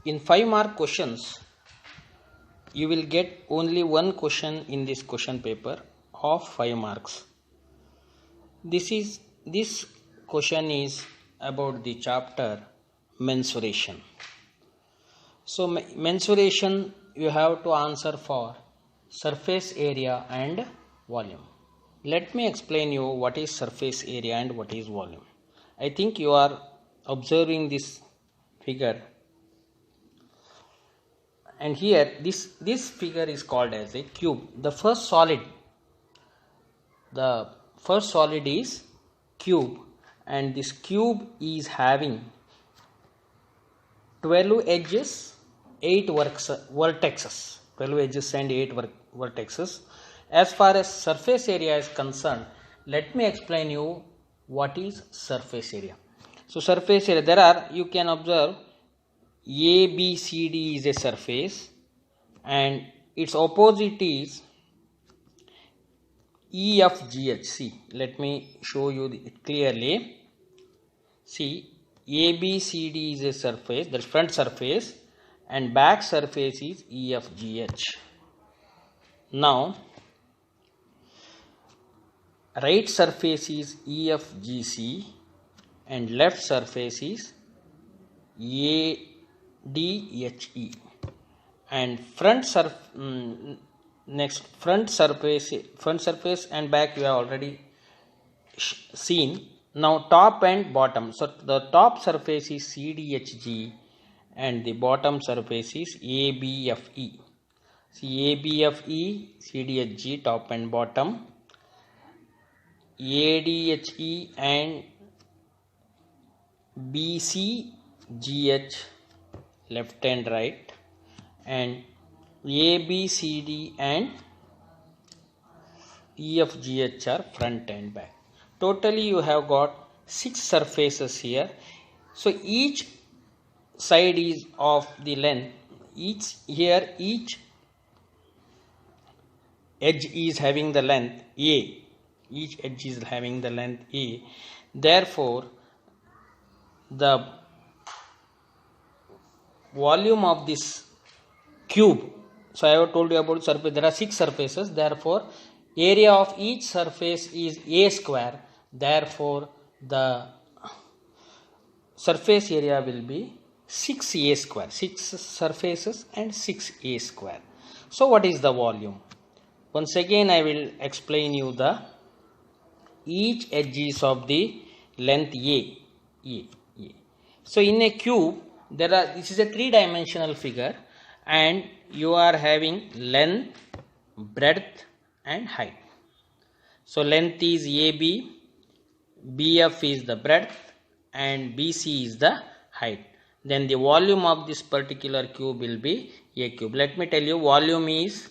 In 5-mark questions, you will get only one question in this question paper of 5 marks. This question is about the chapter mensuration. So mensuration you have to answer for surface area and volume. Let me explain you what is surface area and what is volume. I think you are observing this figure, and here this figure is called as a cube. The first solid is cube, and this cube is having 12 edges, 8 vertices, 12 edges and 8 vertices. As far as surface area is concerned, let me explain you what is surface area. So surface area, you can observe ABCD is a surface and its opposite is EFGH. See, let me show you it clearly. See, ABCD is a surface, that's front surface, and back surface is EFGH. Now, right surface is EFGC and left surface is ADHE, and front surface and back you have already seen. Now top and bottom. So the top surface is CDHG and the bottom surface is ABFE. See, ABFE, CDHG, top and bottom, ADHE and BCGH, left and right, and ABCD and EFGH are front and back. Totally you have got 6 surfaces here. So each side is of the length, each edge is having the length A. Each edge is having the length A. Therefore, the volume of this cube, so I have told you about surface, there are 6 surfaces, therefore area of each surface is A square, therefore the surface area will be 6A square, 6 surfaces and 6A square. So what is the volume? Once again I will explain you the each edges of the length A. So in a cube, this is a 3-dimensional figure, and you are having length, breadth and height. So length is AB, BF is the breadth and BC is the height. Then the volume of this particular cube will be A cube. Let me tell you, volume is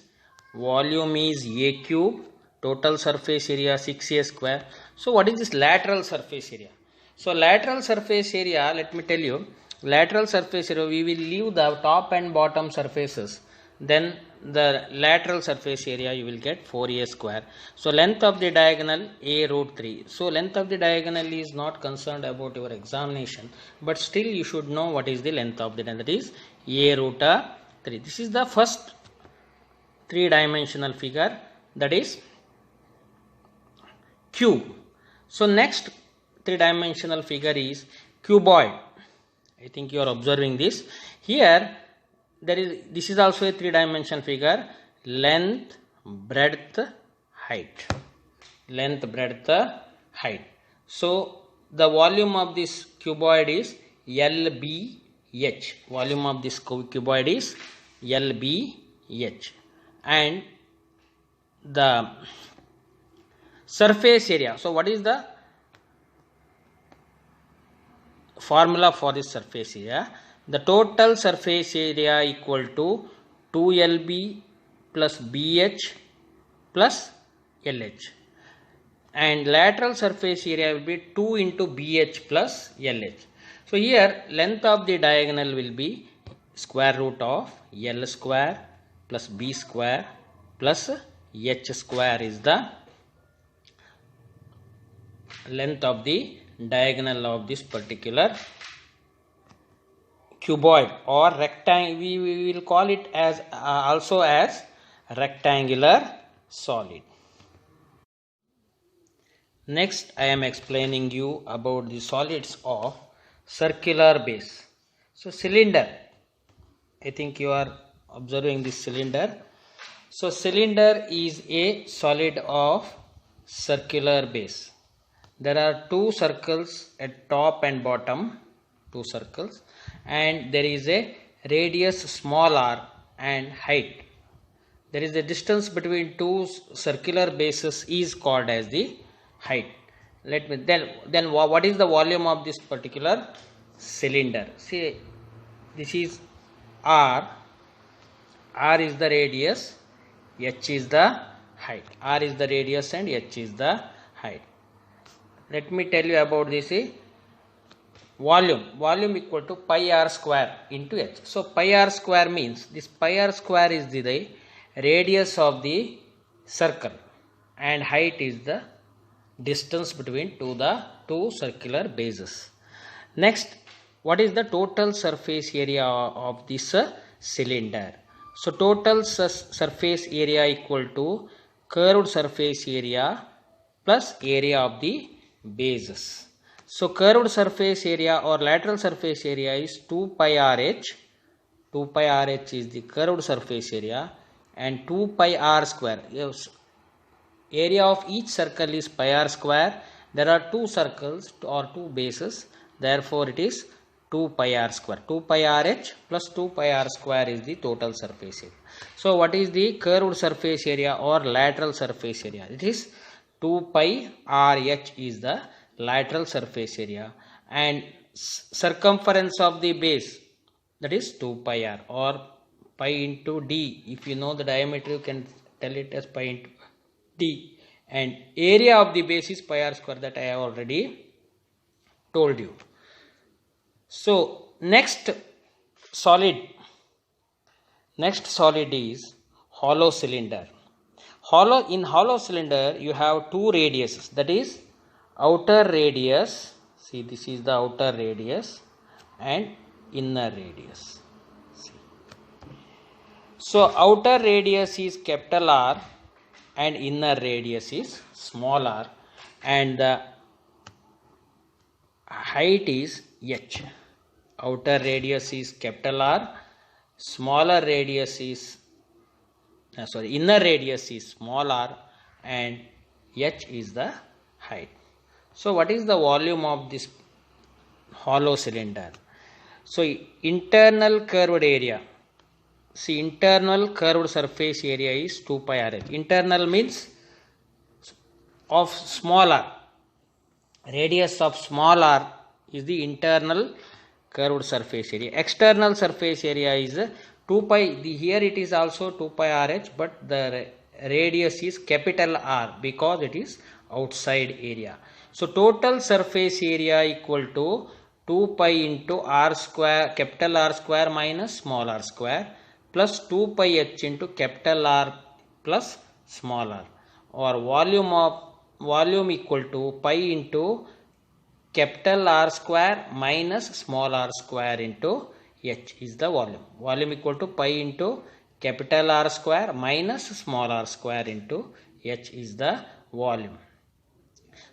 A cube, total surface area 6A square. So what is this lateral surface area? So lateral surface area, let me tell you, lateral surface area, we will leave the top and bottom surfaces, then the lateral surface area you will get 4A square. So length of the diagonal A root 3. So length of the diagonal is not concerned about your examination, but still you should know what is the length of the diagonal, that is A root 3. This is the first 3-dimensional figure, that is cube. So next 3-dimensional figure is cuboid. I think you are observing this. Here this is also a 3-dimensional figure, length, breadth, height. Length, breadth, height. So the volume of this cuboid is LBH. Volume of this cuboid is LBH. And the surface area. So what is the formula for this surface area? The total surface area equal to 2LB plus BH plus LH, and lateral surface area will be 2 into BH plus LH. So here length of the diagonal will be square root of L square plus B square plus H square is the length of the diagonal of this particular cuboid or rectangle. We will call it as also as rectangular solid. Next, I am explaining you about the solids of circular base. So cylinder, I think you are observing this cylinder. So cylinder is a solid of circular base. There are two circles at top and bottom, two circles, and there is a radius small r and height. There is a distance between two circular bases is called as the height. Then what is the volume of this particular cylinder? See, this is r. R is the radius, h is the height. R is the radius and h is the height. Let me tell you about this volume. Volume equal to pi r square into h. So pi r square means this pi r square is the radius of the circle and height is the distance between two circular bases. Next, what is the total surface area of this cylinder? So total surface area equal to curved surface area plus area of the bases. So curved surface area or lateral surface area is 2 pi RH. 2 pi RH is the curved surface area and 2 pi r square. Yes. Area of each circle is pi r square. There are two circles or two bases. Therefore, it is 2 pi r square. 2 pi RH plus 2 pi r square is the total surface area. So, what is the curved surface area or lateral surface area? It is 2 pi RH is the lateral surface area and circumference of the base, that is 2 pi r or pi into d. If you know the diameter, you can tell it as pi into d, and area of the base is pi r square, that I have already told you. So next solid is hollow cylinder. In hollow cylinder you have two radiuses, that is outer radius. See, this is the outer radius and inner radius. See. So outer radius is capital R and inner radius is small r, and the height is h. Outer radius is capital R, smaller radius is inner radius is small r, and h is the height. So what is the volume of this hollow cylinder? So internal curved area. See, internal curved surface area is 2 pi RH. Internal means of small r. Radius of small r is the internal curved surface area. External surface area is 2 pi. Here it is also 2 pi RH, but the radius is capital R because it is outside area. So total surface area equal to 2 pi into r square, capital R square minus small r square, plus 2 pi h into capital R plus small r, or volume equal to pi into capital R square minus small r square into h is the volume. Volume equal to pi into capital R square minus small r square into h is the volume.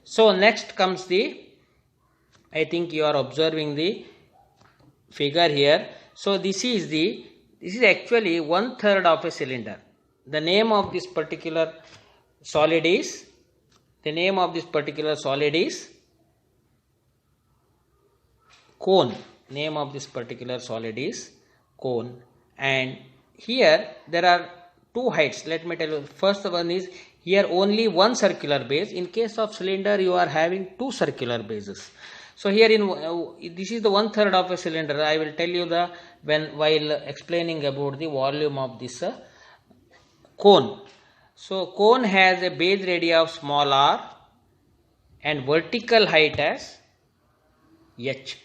So next comes I think you are observing the figure here. So this is actually 1/3 of a cylinder. The name of this particular solid is cone. Name of this particular solid is cone, and here there are two heights. Let me tell you. First one is here only one circular base. In case of cylinder, you are having two circular bases. So here this is the 1/3 of a cylinder. I will tell you while explaining about the volume of this cone. So cone has a base radius of small r and vertical height as h.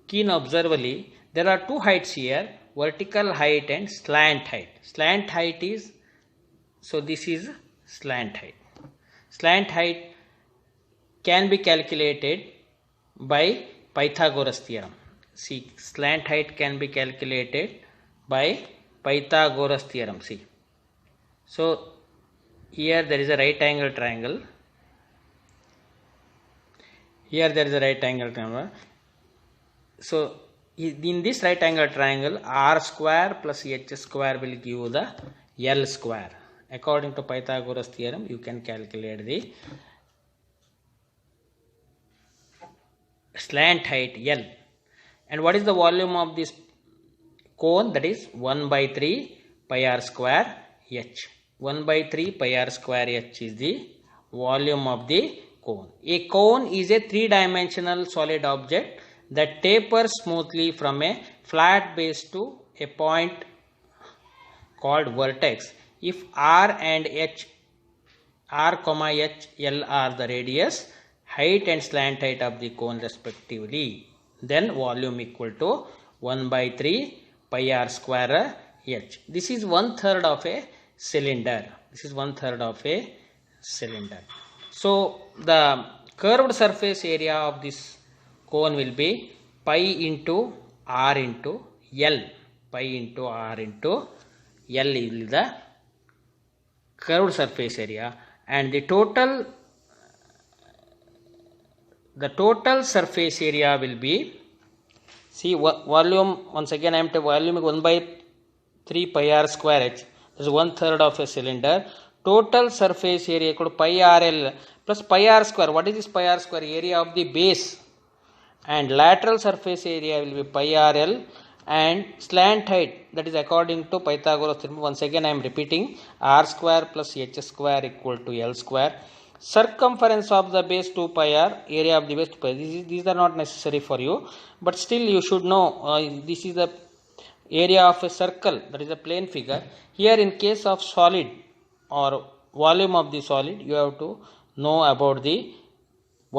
Keen observably, there are two heights here, vertical height and slant height. Slant height is, so this is slant height. Slant height can be calculated by Pythagoras theorem. See, slant height can be calculated by Pythagoras theorem. See, so here there is a right angle triangle. Here there is a right angle triangle. So in this right angle triangle, r square plus h square will give the L square. According to Pythagoras theorem, you can calculate the slant height L. And what is the volume of this cone? That is 1 by 3 pi r square h. 1 by 3 pi r square h is the volume of the cone. A cone is a three-dimensional solid object that tapers smoothly from a flat base to a point called vertex. If r and h, r, h, l are the radius, height and slant height of the cone respectively, then volume equal to 1 by 3 pi r square h. This is 1/3 of a cylinder. This is 1/3 of a cylinder. So the curved surface area of this cone will be pi into r into L. Pi into r into L is the curved surface area, and the total surface area will be, see, volume, once again I am to volume 1 by 3 pi r square h. This is 1/3 of a cylinder. Total surface area equal to pi r l plus pi r square. What is this pi r square? Area of the base. And lateral surface area will be pi r l, and slant height, that is according to Pythagoras theorem. Once again I am repeating, r square plus h square equal to L square. Circumference of the base 2 pi r, area of the base 2 pi r. These are not necessary for you, but still you should know this is the area of a circle, that is a plane figure. Here in case of solid or volume of the solid, you have to know about the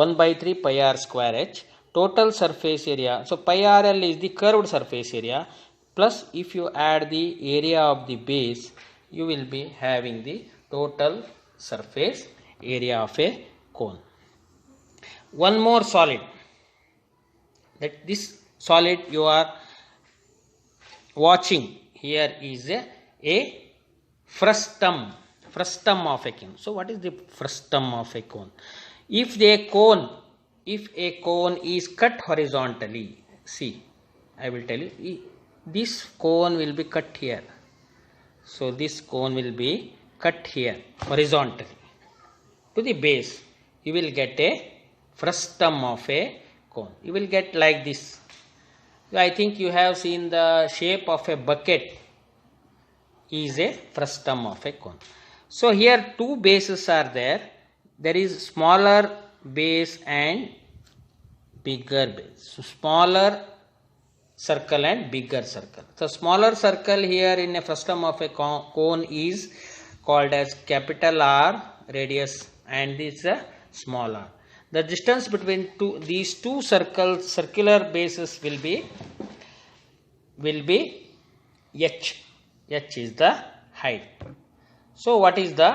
1 by 3 pi r square h. Total surface area, so pi r l is the curved surface area, plus if you add the area of the base, you will be having the total surface area of a cone. One more solid, that this solid you are watching here is a frustum of a cone. So what is the frustum of a cone? If a cone is cut horizontally, see, I will tell you, this cone will be cut here. So this cone will be cut here horizontally to the base. You will get a frustum of a cone. You will get like this. I think you have seen the shape of a bucket is a frustum of a cone. So here two bases are there. There is smaller base and bigger base. So smaller circle and bigger circle. So smaller circle here in a frustum of a cone is called as capital R radius, and this is a small r. The distance between these two circular bases will be h. H is the height. So what is the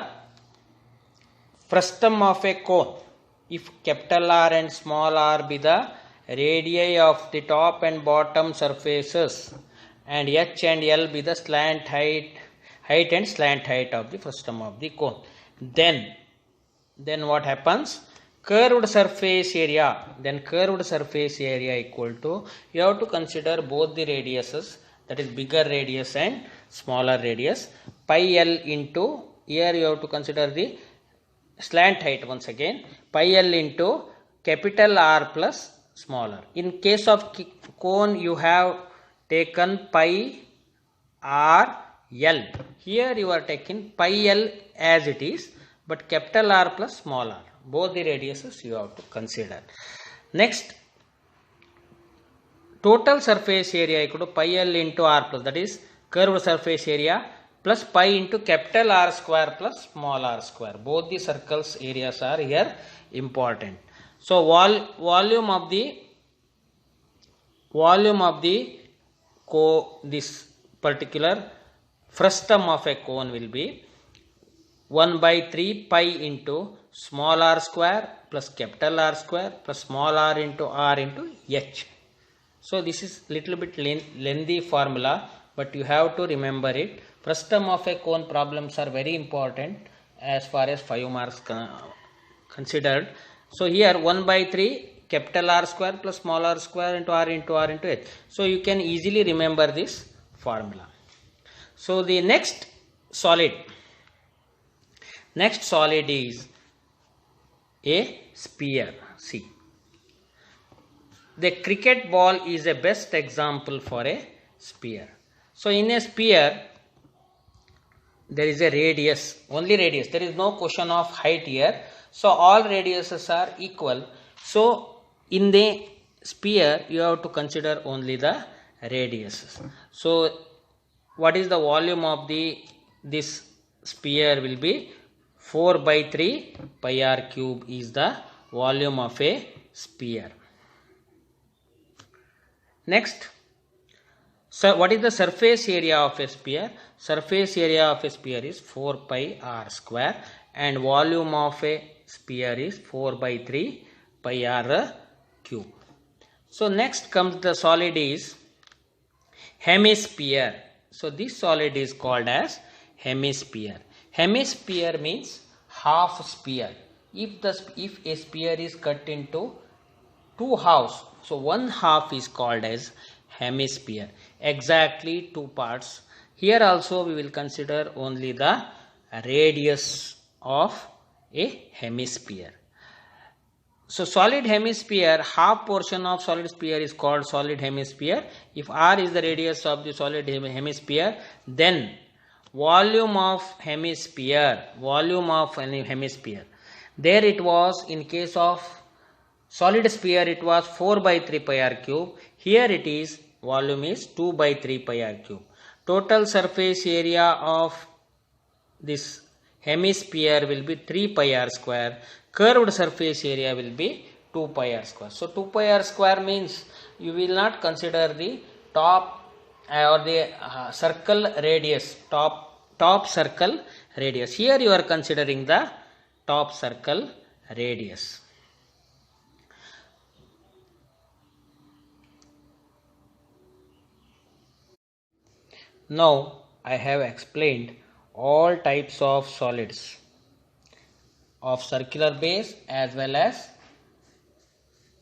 frustum of a cone? If capital R and small r be the radii of the top and bottom surfaces, and h and L be the slant height and slant height of the frustum of the cone, then what happens? Curved surface area. Then curved surface area equal to, you have to consider both the radiuses, that is bigger radius and smaller radius, pi L into, here you have to consider the slant height once again, pi L into capital R plus smaller. In case of cone you have taken pi R L. Here you are taking pi L as it is, but capital R plus small r. Both the radiuses you have to consider. Next, total surface area equal to pi L into R plus, that is curved surface area, plus pi into capital R square plus small r square. Both the circles areas are here important. So volume of the this particular frustum of a cone will be 1 by 3 pi into small r square plus capital R square plus small r into h. So this is little bit lengthy formula, but you have to remember it. Frustum of a cone problems are very important as far as 5 marks considered. So here 1 by 3 capital R square plus small r square into r into h. So you can easily remember this formula. So the next solid is a sphere. See, the cricket ball is a best example for a sphere. So in a sphere there is a radius, only radius, there is no question of height here. So all radiuses are equal. So in the sphere you have to consider only the radiuses. So what is the volume of this sphere will be 4 by 3 pi r cube is the volume of a sphere. Next, so what is the surface area of a sphere? Surface area of a sphere is 4 pi r square and volume of a sphere is 4 by 3 pi r cube. So next comes the solid is hemisphere. So this solid is called as hemisphere. Hemisphere means half sphere. If a sphere is cut into two halves, so one half is called as hemisphere. Exactly two parts. Here also we will consider only the radius of a hemisphere. So solid hemisphere, half portion of solid sphere is called solid hemisphere. If r is the radius of the solid hemisphere, then volume of hemisphere, there it was, in case of solid sphere it was 4 by 3 pi r cube. Here it is, volume is 2 by 3 pi r cube. Total surface area of this hemisphere will be 3 pi r square. Curved surface area will be 2 pi r square. So 2 pi r square means you will not consider the top or the circle radius, top circle radius. Here you are considering the top circle radius. Now I have explained all types of solids of circular base as well as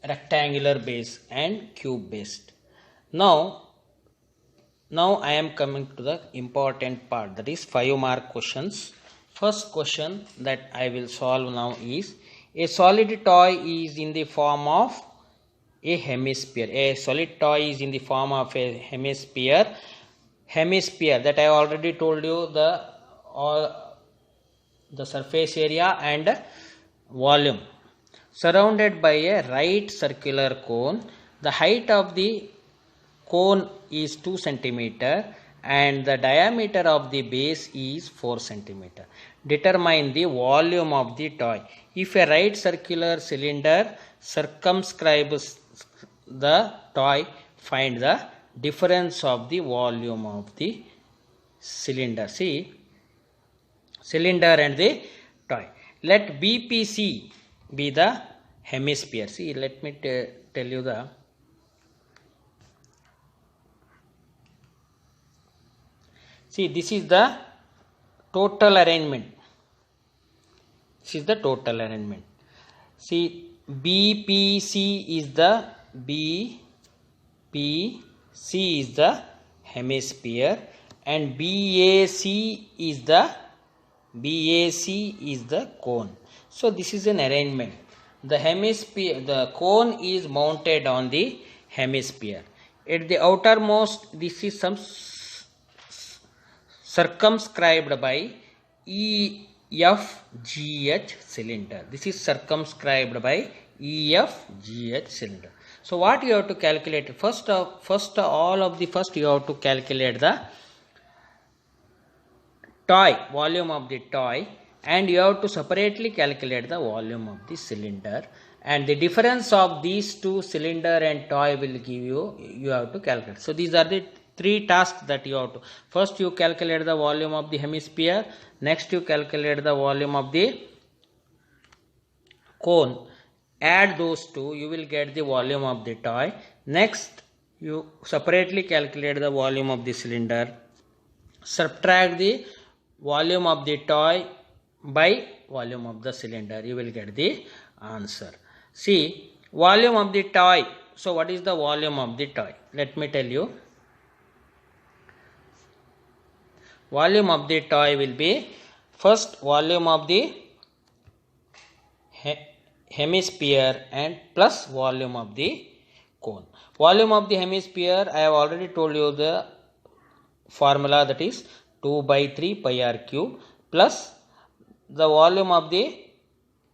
rectangular base and cube based. Now I am coming to the important part, that is 5 mark questions. First question that I will solve now is, a solid toy is in the form of a hemisphere. A solid toy is in the form of a hemisphere. Hemisphere, that I already told you, the surface area and volume, surrounded by a right circular cone. The height of the cone is 2 centimeter and the diameter of the base is 4 centimeter. Determine the volume of the toy. If a right circular cylinder circumscribes the toy, find the difference of the volume of the cylinder. See, cylinder and the toy. Let BPC be the hemisphere. See, let me tell you the see, this is the total arrangement. This is the total arrangement. See, BPC is the hemisphere and BAC is the cone. So this is an arrangement. The hemisphere, the cone is mounted on the hemisphere. At the outermost, this is some circumscribed by EFGH cylinder. This is circumscribed by EFGH cylinder. So what you have to calculate? First you have to calculate the toy, volume of the toy, and you have to separately calculate the volume of the cylinder, and the difference of these two, cylinder and toy, will give you have to calculate. So these are the three tasks that you have to. First you calculate the volume of the hemisphere, next you calculate the volume of the cone. Add those two, you will get the volume of the toy. Next you separately calculate the volume of the cylinder, subtract the volume of the toy by volume of the cylinder, you will get the answer. See, volume of the toy. So what is the volume of the toy? Let me tell you. Volume of the toy will be, first volume of the hemisphere and plus volume of the cone. Volume of the hemisphere, I have already told you the formula, that is 2 by 3 pi r cube, plus the volume of the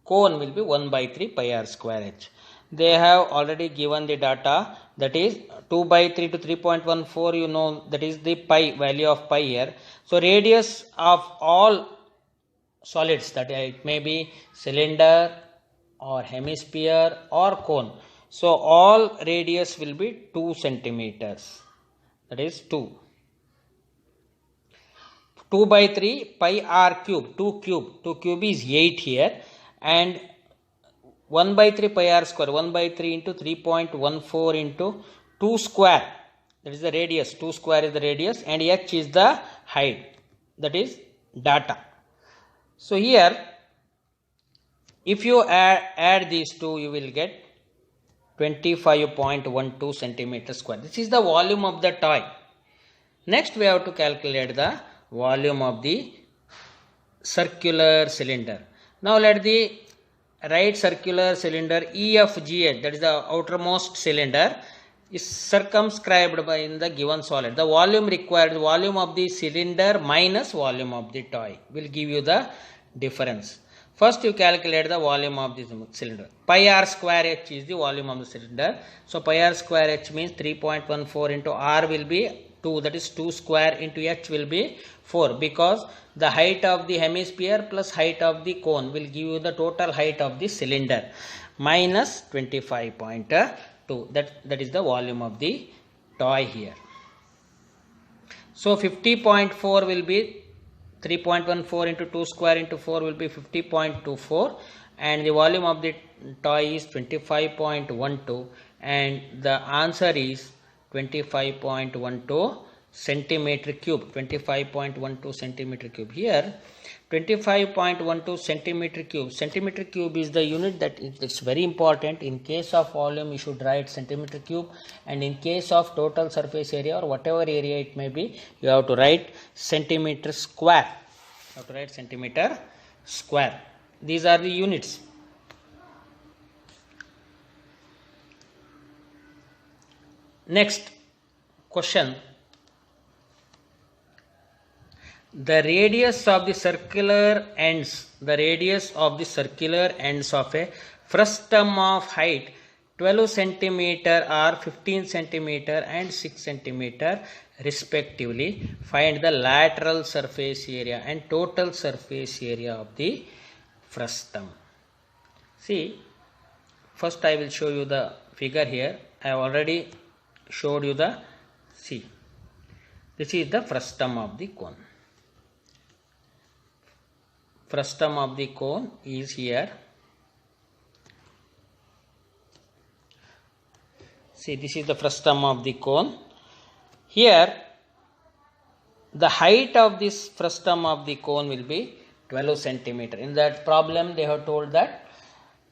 cone will be 1 by 3 pi r square h. They have already given the data, that is 2 by 3 to 3.14, you know, that is the pi, value of pi here. So radius of all solids, that it may be cylinder or hemisphere or cone. So all radius will be 2 centimeters, that is 2. 2 by 3 pi r cube, 2 cube is 8 here, and 1 by 3 pi r square, 1 by 3 into 3.14 into 2 square, that is the radius, 2 square is the radius, and h is the height, that is data. So here, if you add these two, you will get 25.12 centimeter square. This is the volume of the toy. Next we have to calculate the volume of the circular cylinder. Now let the right circular cylinder EFGH, that is the outermost cylinder, is circumscribed by in the given solid. The volume required, volume of the cylinder minus volume of the toy will give you the difference. First you calculate the volume of the cylinder. Pi r square h is the volume of the cylinder. So pi r square h means 3.14 into r will be 2, that is 2 square into h will be 4, because the height of the hemisphere plus height of the cone will give you the total height of the cylinder, minus 25.2, that is the volume of the toy here. So 50.4 will be 3.14 into 2 square into 4 will be 50.24, and the volume of the toy is 25.12, and the answer is 25.12 centimeter cube. 25.12 centimeter cube. Here 25.12 centimeter cube. Centimeter cube is the unit that it's very important. In case of volume you should write centimeter cube, and in case of total surface area or whatever area it may be, you have to write centimeter square. You have to write centimeter square. These are the units. Next question. The radius of the circular ends, the radius of the circular ends of a frustum of height 12 centimeter or 15 centimeter and 6 centimeter respectively. Find the lateral surface area and total surface area of the frustum. See, first I will show you the figure here. I have already showed you the, see, this is the frustum of the cone. Frustum of the cone is here. See, this is the frustum of the cone. Here the height of this frustum of the cone will be 12 centimeter. In that problem they have told that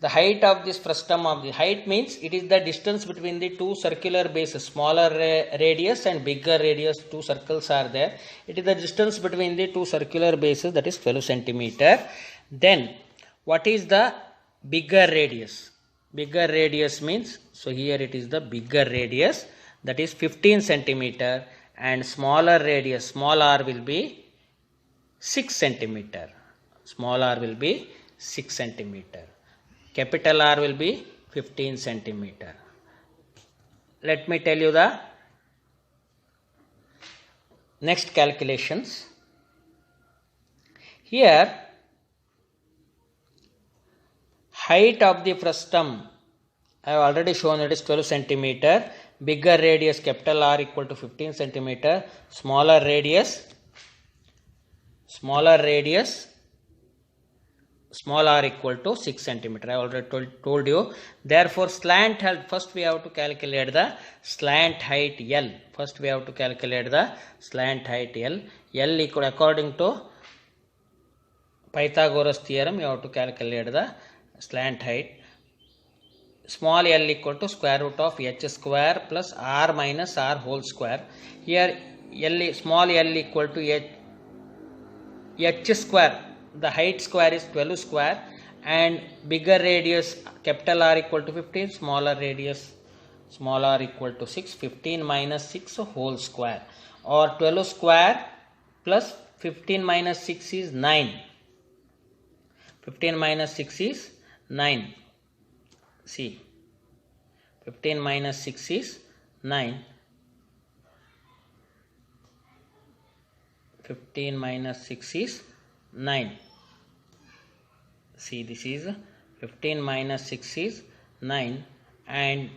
the height of this frustum of the height means it is the distance between the two circular bases, smaller radius and bigger radius, two circles are there. It is the distance between the two circular bases, that is 12 centimeter. Then what is the bigger radius? Bigger radius means, so here it is the bigger radius, that is 15 centimeter, and smaller radius, small r will be 6 centimeter. Small r will be 6 centimeter. Capital R will be 15 centimeter. Let me tell you the next calculations. Here height of the frustum I have already shown, it is 12 centimeter. bigger radius capital R equal to 15 centimeter, smaller radius small r equal to 6 centimeter. I already told you. Therefore, slant height, first we have to calculate the slant height L. First we have to calculate the slant height L. L equal, according to Pythagoras theorem, you have to calculate the slant height. Small l equal to square root of h square plus r minus r whole square. Here small l equal to h square. The height square is 12 square, and bigger radius capital R equal to 15, smaller radius small r equal to 6. 15 minus 6 whole square, or 12 square plus 15 minus 6 is 9. 15 minus 6 is 9. See, 15 minus 6 is 9. 15 minus 6 is 9. See, this is 15 minus 6 is 9, and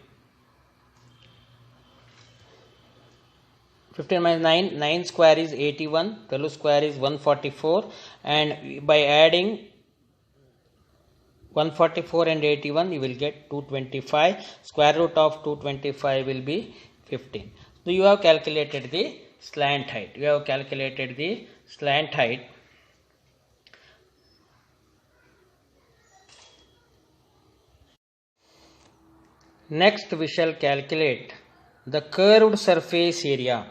15 minus 9, 9 square is 81, 12 square is 144, and by adding 144 and 81 you will get 225. Square root of 225 will be 15. So you have calculated the slant height. Next we shall calculate the curved surface area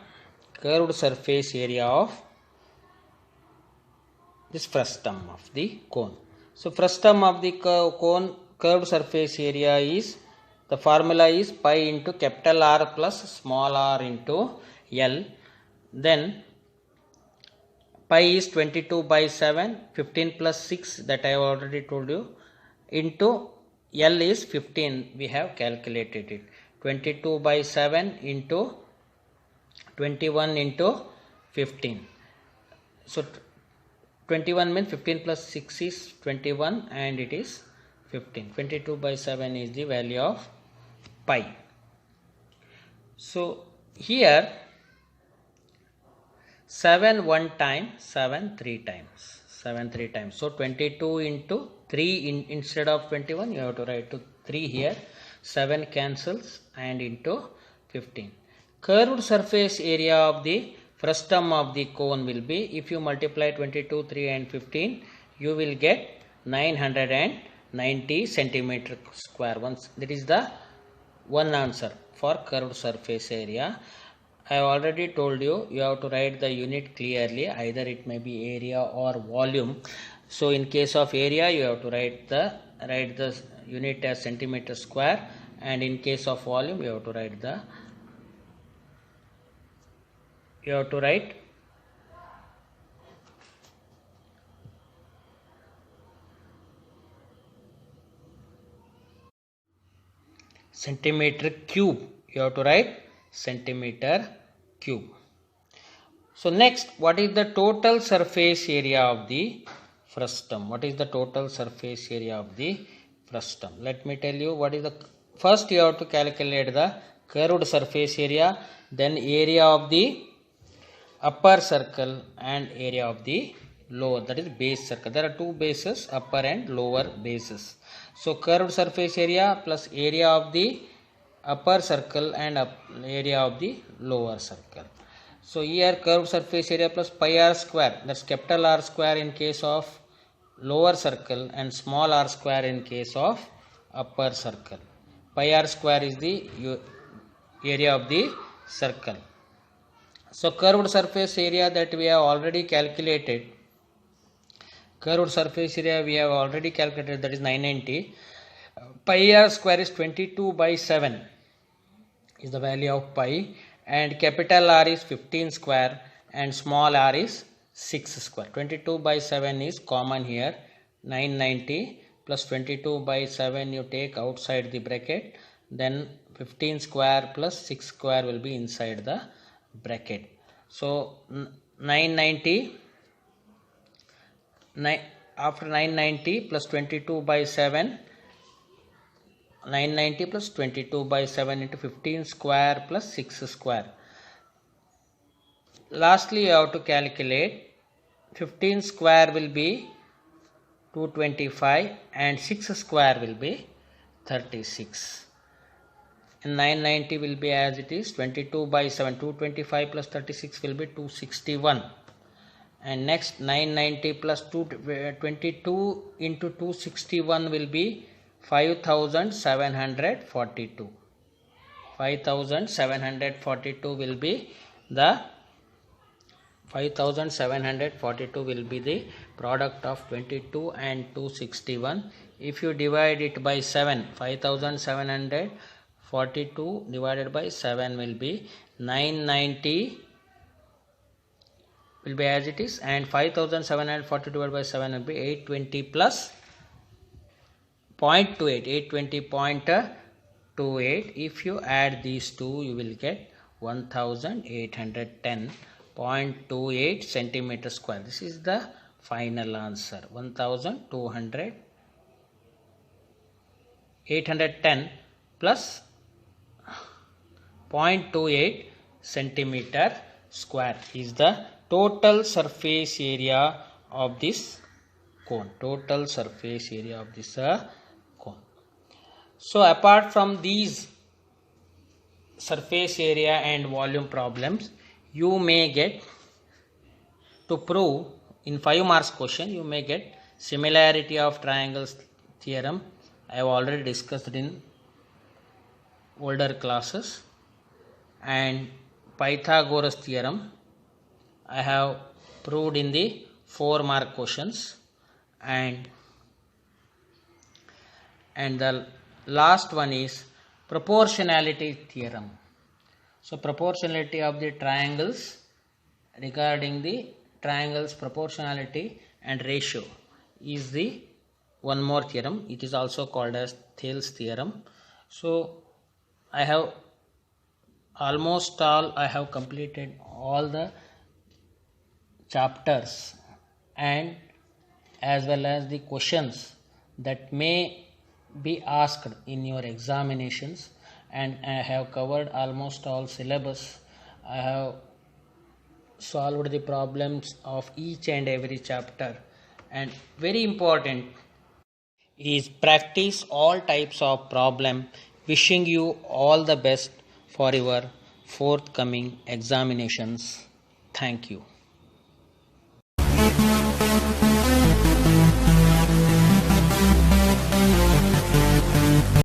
of this frustum of the cone. So frustum of the cone curved surface area is, the formula is pi into capital R plus small r into L. Then pi is 22 by 7, 15 plus 6 that I have already told you, into L is 15, we have calculated it. 22 by 7 into 21 into 15. So 21 means 15 plus 6 is 21, and it is 15. 22 by 7 is the value of pi. So here 7 one time, 7 three times. So 22 into 3 instead of 21 you have to write to 3 here. 7 cancels and into 15. Curved surface area of the frustum of the cone will be, if you multiply 22, 3 and 15, you will get 990 centimeter square. That is the one answer for curved surface area. I have already told you, you have to write the unit clearly, either it may be area or volume. So in case of area you have to write the unit as centimeter square, and in case of volume you have to write centimeter cube. Centimeter cube. So next, what is the total surface area of the frustum? Let me tell you what is the, first you have to calculate the curved surface area, then area of the upper circle and area of the lower, that is base circle. There are two bases, upper and lower bases. So curved surface area plus area of the upper circle and area of the lower circle. So here curved surface area plus pi r square, that's capital R square in case of lower circle and small r square in case of upper circle. Pi r square is the area of the circle. So curved surface area that we have already calculated, that is 990. Pi r square is 22 by 7 is the value of pi, and capital R is 15 square and small r is 6 square. 22 by 7 is common here. 990 plus 22 by 7 you take outside the bracket, then 15 square plus 6 square will be inside the bracket. So 990, after 990 plus 22 by 7, 990 plus 22 by 7 into 15 square plus 6 square. Lastly, you have to calculate 15 square will be 225 and 6 square will be 36. And 990 will be as it is, 22 by 7, 225 plus 36 will be 261. And next 990 plus 22 into 261 will be 5742. 5742 will be the 5742 will be the product of 22 and 261. If you divide it by 7, 5742 divided by 7 will be 990 will be as it is, and 5740 divided by 7 will be 820 plus 0.28, 820.28. If you add these two, you will get 1810.28 centimeter square. This is the final answer. 810 plus 0.28 centimeter square is the total surface area of this cone. Total surface area of this cone. So apart from these surface area and volume problems, you may get, to prove in 5 marks question, you may get similarity of triangles theorem. I have already discussed in older classes, and Pythagoras theorem I have proved in the 4 mark questions, and the last one is proportionality theorem. So proportionality of the triangles, regarding the triangles proportionality and ratio is the one more theorem. It is also called as Thales theorem. So I have completed all the chapters and as well as the questions that may be asked in your examinations, and I have covered almost all syllabus. I have solved the problems of each and every chapter, and very important is practice all types of problem. Wishing you all the best for your forthcoming examinations. Thank you.